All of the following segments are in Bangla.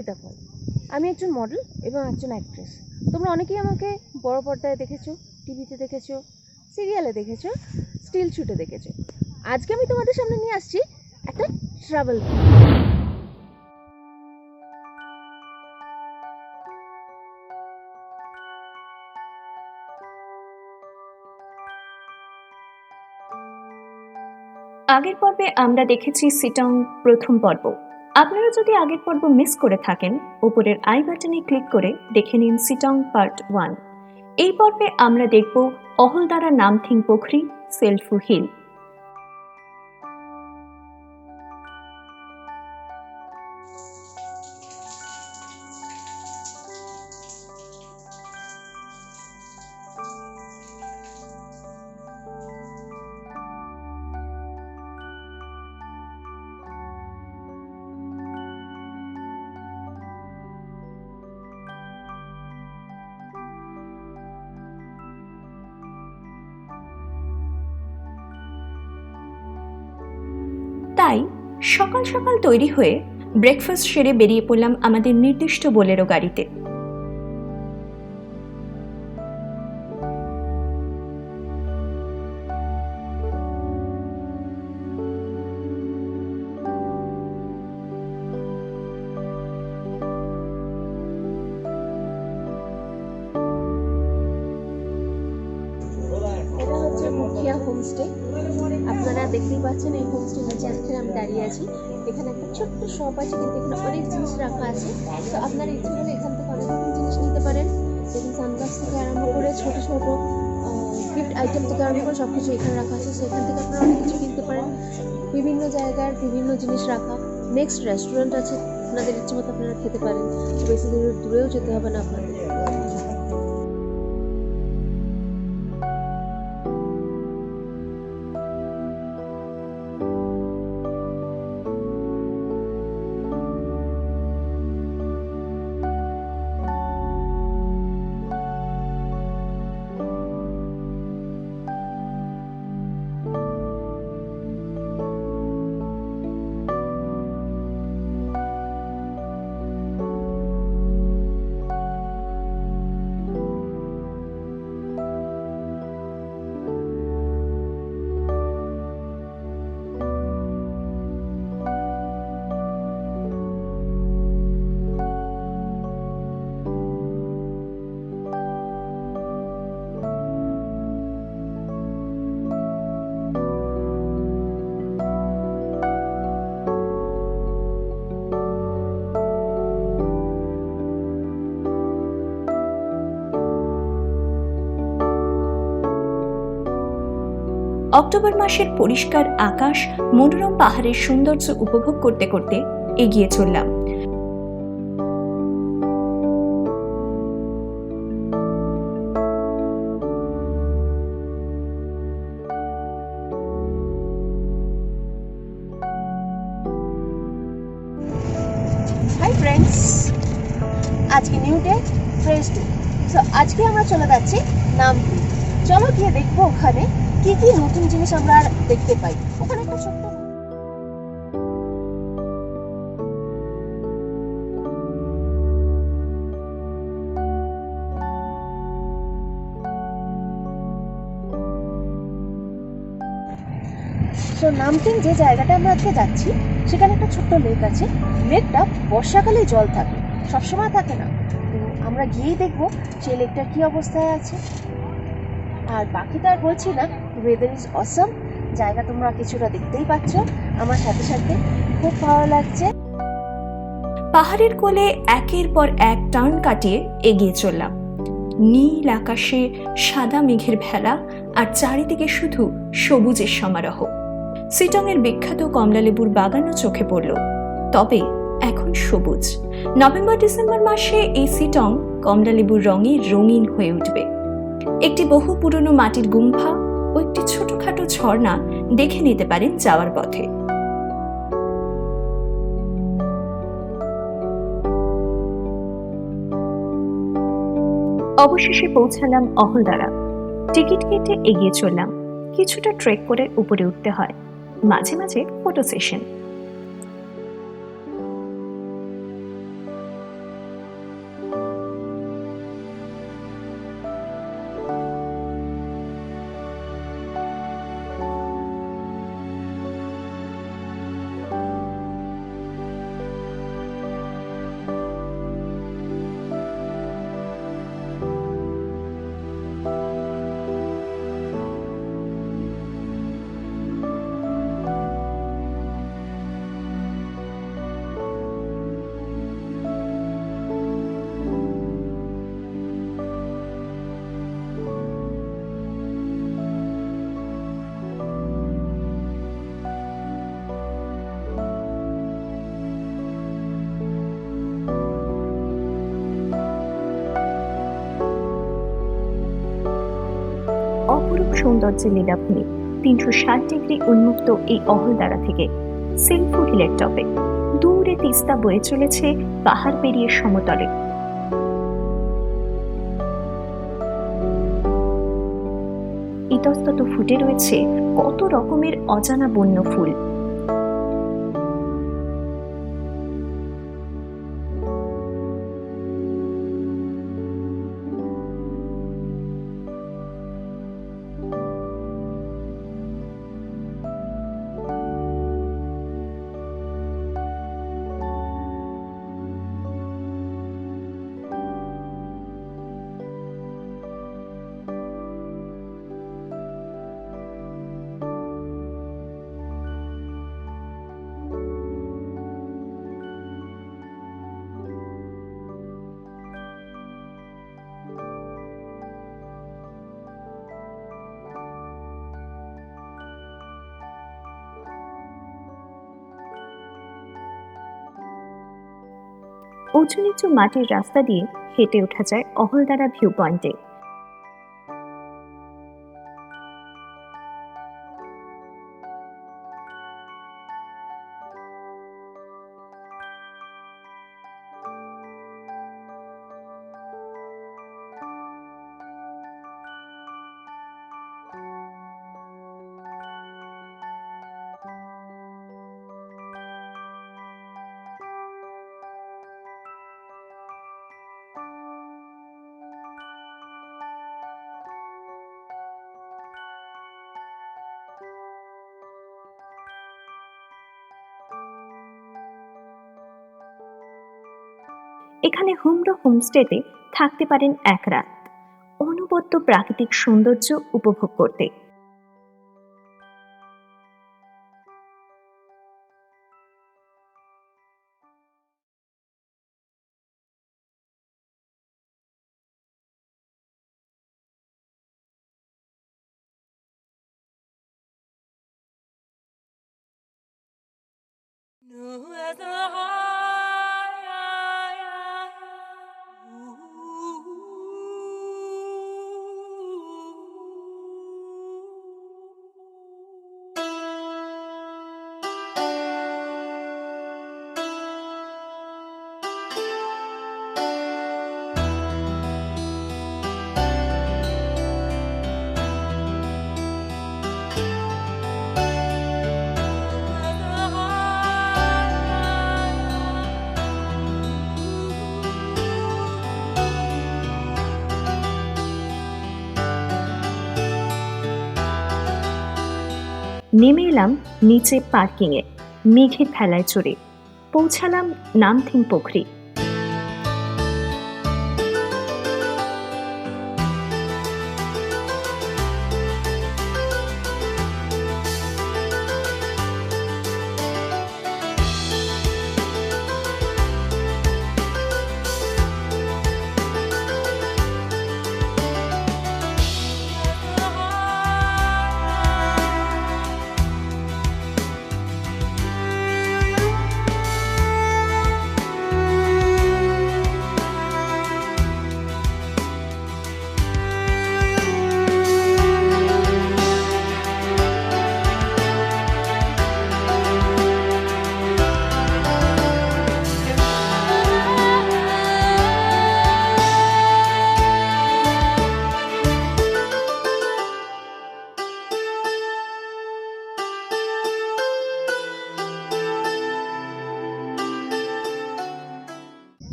অর্পিতা পল। আমি একজন মডেল এবং একজন অ্যাক্ট্রেস। তোমরা অনেকেই আমাকে বড় পর্দায় দেখেছো, টিভিতে দেখেছো, সিরিয়ালে দেখেছো, স্টিল শুটে দেখেছো। আজকে আমি তোমাদের সামনে নিয়ে আসছি একটা ট্রাভেল। আগের পর্বে আমরা দেখেছি সিটং প্রথম পর্ব। আপনারা যদি আগের পর্ব মিস করে থাকেন, উপরের আই বাটনে ক্লিক করে দেখে নিন সিটং পার্ট 1। এই পর্বে আমরা দেখব অহলদারা নামথিং পোখরি সেলফু হিল। তাই সকাল সকাল তৈরি হয়ে ব্রেকফাস্ট সেরে বেরিয়ে পড়লাম আমাদের নির্দিষ্ট বোলেরো গাড়িতে। এটা হচ্ছে মুখিয়া হোমস্টে। আপনারা দেখতেই পাচ্ছেন এই হোমস্টে নিচে যেখানে আমি দাঁড়িয়ে আছি, এখানে একটা ছোট্ট শপ আছে, কিন্তু এখানে অনেক জিনিস রাখা আছে। তো আপনারা ইচ্ছে করলে এখান থেকে অনেক রকম জিনিস নিতে পারেন, যেমন সানগ্লাস থেকে আরম্ভ করে ছোট ছোট গিফট আইটেম থেকে আরম্ভ করে সব কিছু এখানে রাখা আছে। সেখান থেকে আপনারা অনেক কিছু কিনতে পারেন। বিভিন্ন জায়গার বিভিন্ন জিনিস রাখা। নেক্সট রেস্টুরেন্ট আছে, আপনাদের ইচ্ছে মতো আপনারা খেতে পারেন। বেশি দূরেও যেতে হবে না আপনাদের। অক্টোবর মাসের পরিষ্কার আকাশ, মনোরম পাহাড়ের সৌন্দর্য উপভোগ করতে করতে এগিয়ে চললাম। হাই ফ্রেন্ডস, আজকে new day, fresh day. So আজকে আমরা চলে যাচ্ছি নামথিং। চলো গিয়ে দেখবো ওখানে কি কি নতুন জিনিস আমরা দেখতে পাই। ওখানে একটা ছোট্ট তো নামথিং যে জায়গাটা আমরা আজকে যাচ্ছি, সেখানে একটা ছোট্ট লেক আছে। লেকটা বর্ষাকালে জল থাকে, সবসময় থাকে না। তো আমরা গিয়েই দেখবো সেই লেকটার কি অবস্থায় আছে। আর বাকি তো আর বলছি না, ওয়েদার ইজ অসম। জায়গা তোমরা কিছুটা দেখতেই পাচ্ছ আমার সাথে সাথে, খুব ভালো লাগছে। পাহাড়ের কোলে একের পর এক টার্ন কাটিয়ে এগিয়ে চললাম। নীল আকাশে সাদা মেঘের ভেলা, আর চারিদিকে শুধু সবুজের সমারোহ। সিটংয়ের বিখ্যাত কমলালেবুর বাগানও চোখে পড়ল, তবে এখন সবুজ। নভেম্বর ডিসেম্বর মাসে এই সিটং কমলালেবুর রঙে রঙিন হয়ে উঠবে। একটি বহু পুরনো মাটির গুম্ফা ও একটি ছোটখাটো ঝর্ণা দেখে নিতে পারেন যাওয়ার পথে। অবশেষে পৌঁছালাম অহলদারা। টিকিট কেটে এগিয়ে চললাম। কিছুটা ট্রেক করে উপরে উঠতে হয়, মাঝে মাঝে ফটো সেশন। সৌন্দর্যের লীলাভূমি 360 ডিগ্রি উন্মুক্ত এই অহলদারা থেকে সিলফু হিলের টপে দূরে তিস্তা বয়ে চলেছে পাহাড় পেরিয়ে সমতলে। ইতস্তত ফুটে রয়েছে কত রকমের অজানা বন্য ফুল। উঁচু নিচু মাটির রাস্তা দিয়ে হেঁটে ওঠা যায় অহলদারা ভিউ পয়েন্টে। এখানে হুমরো হোমস্টেতে থাকতে পারেন এক রাত, অনবদ্য প্রাকৃতিক সৌন্দর্য উপভোগ করতে। নেমে এলাম নিচে পার্কিংয়ে, মেঘের ভেলায় চড়ে পৌঁছালাম নামথিং পোখরি।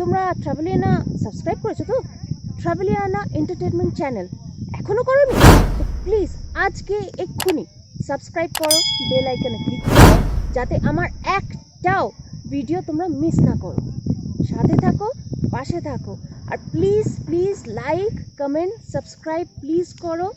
তোমরা ট্রাভেলিয়ানা সাবস্ক্রাইব করেছো তো? ট্রাভেলিয়ানা এন্টারটেনমেন্ট চ্যানেল এখনো করোনি? তো প্লিজ আজকে এক্ষুনি সাবস্ক্রাইব করো, বেল আইকনে ক্লিক করো, যাতে আমার একটাও ভিডিও তোমরা মিস না করো। সাথে থাকো, পাশে থাকো, আর please please like, comment, subscribe please করো,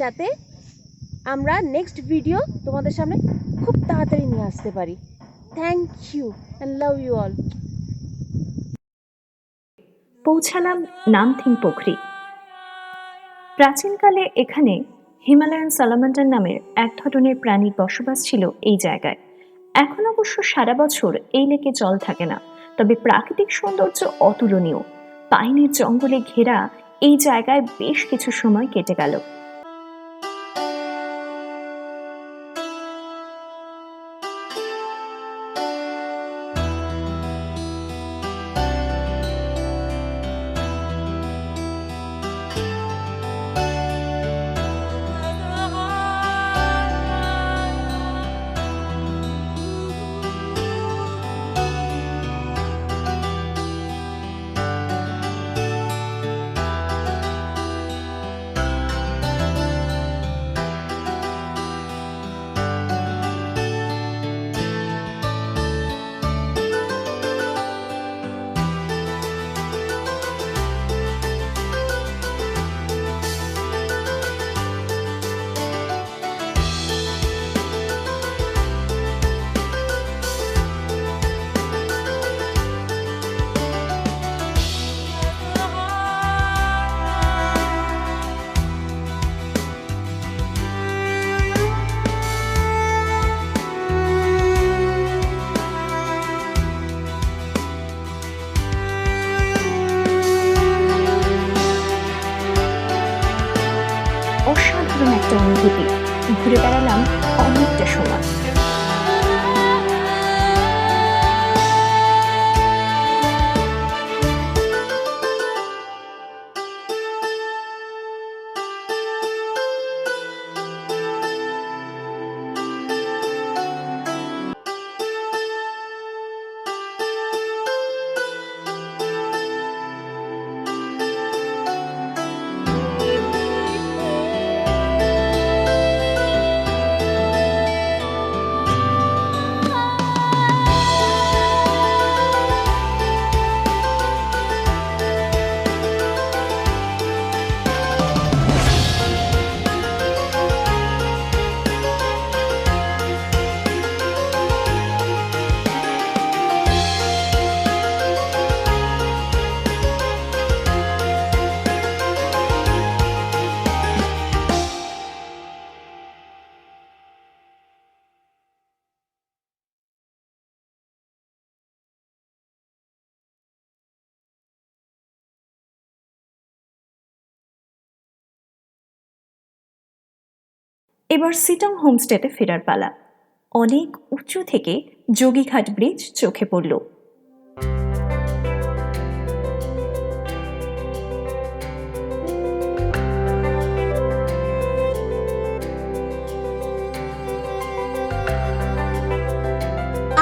যাতে আমরা নেক্সট ভিডিও তোমাদের সামনে খুব তাড়াতাড়ি নিয়ে আসতে পারি। Thank you and love you all. পৌঁছালাম নামথিং পোখরি। প্রাচীনকালে এখানে হিমালয়ান সালামান্ডার নামের এক ধরনের প্রাণীর বসবাস ছিল এই জায়গায়। এখন অবশ্য সারা বছর এই লেকে জল থাকে না, তবে প্রাকৃতিক সৌন্দর্য অতুলনীয়। পাইনের জঙ্গলে ঘেরা এই জায়গায় বেশ কিছু সময় কেটে গেল। অনুভূতি। ঘুরে বেড়ালাম অনেকটা সময়। এবার সিটং হোমস্টেতে ফেরার পালা। অনেক উঁচু থেকে যোগীঘাট ব্রিজ চোখে পড়ল।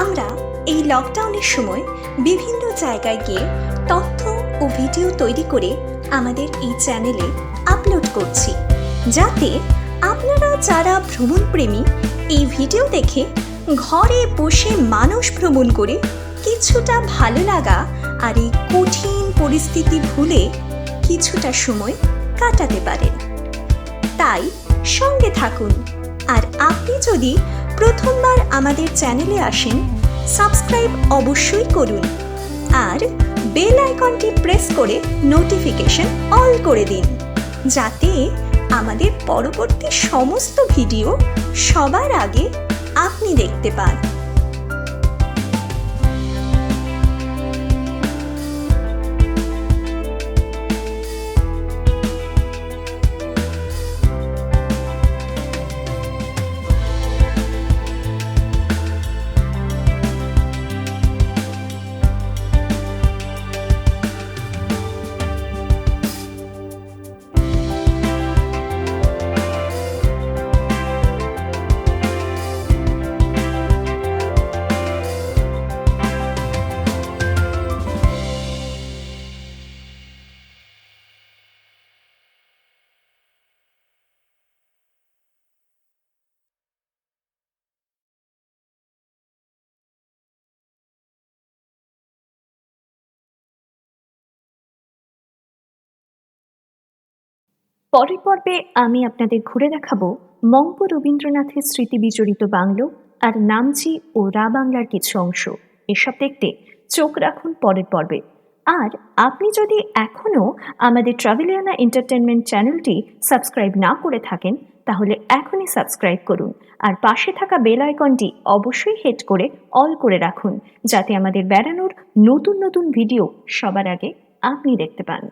আমরা এই লকডাউনের সময় বিভিন্ন জায়গায় গিয়ে তথ্য ও ভিডিও তৈরি করে আমাদের এই চ্যানেলে আপলোড করছি, যাতে আপনারা যারা ভ্রমণ প্রেমী এই ভিডিও দেখে ঘরে বসে মানুষ ভ্রমণ করে কিছুটা ভালো লাগা আর এই কঠিন পরিস্থিতি ভুলে কিছুটা সময় কাটাতে পারেন। তাই সঙ্গে থাকুন। আর আপনি যদি প্রথমবার আমাদের চ্যানেলে আসেন, সাবস্ক্রাইব অবশ্যই করুন আর বেল আইকনটি প্রেস করে নোটিফিকেশন অল করে দিন, যাতে আমাদের পরবর্তী সমস্ত ভিডিও সবার আগে আপনি দেখতে পান। পরের পর্বে আমি আপনাদের ঘুরে দেখাবো মঙ্প রবীন্দ্রনাথের স্মৃতি বিজড়িত বাংলো আর নামচি ও রা বাংলার কিছু অংশ। এসব দেখতে চোখ রাখুন পরের পর্বে। আর আপনি যদি এখনও আমাদের ট্রাভেলিয়ানা এন্টারটেনমেন্ট চ্যানেলটি সাবস্ক্রাইব না করে থাকেন, তাহলে এখনই সাবস্ক্রাইব করুন আর পাশে থাকা বেল আইকনটি অবশ্যই হিট করে অল করে রাখুন, যাতে আমাদের বেড়ানোর নতুন নতুন ভিডিও সবার আগে আপনি দেখতে পান।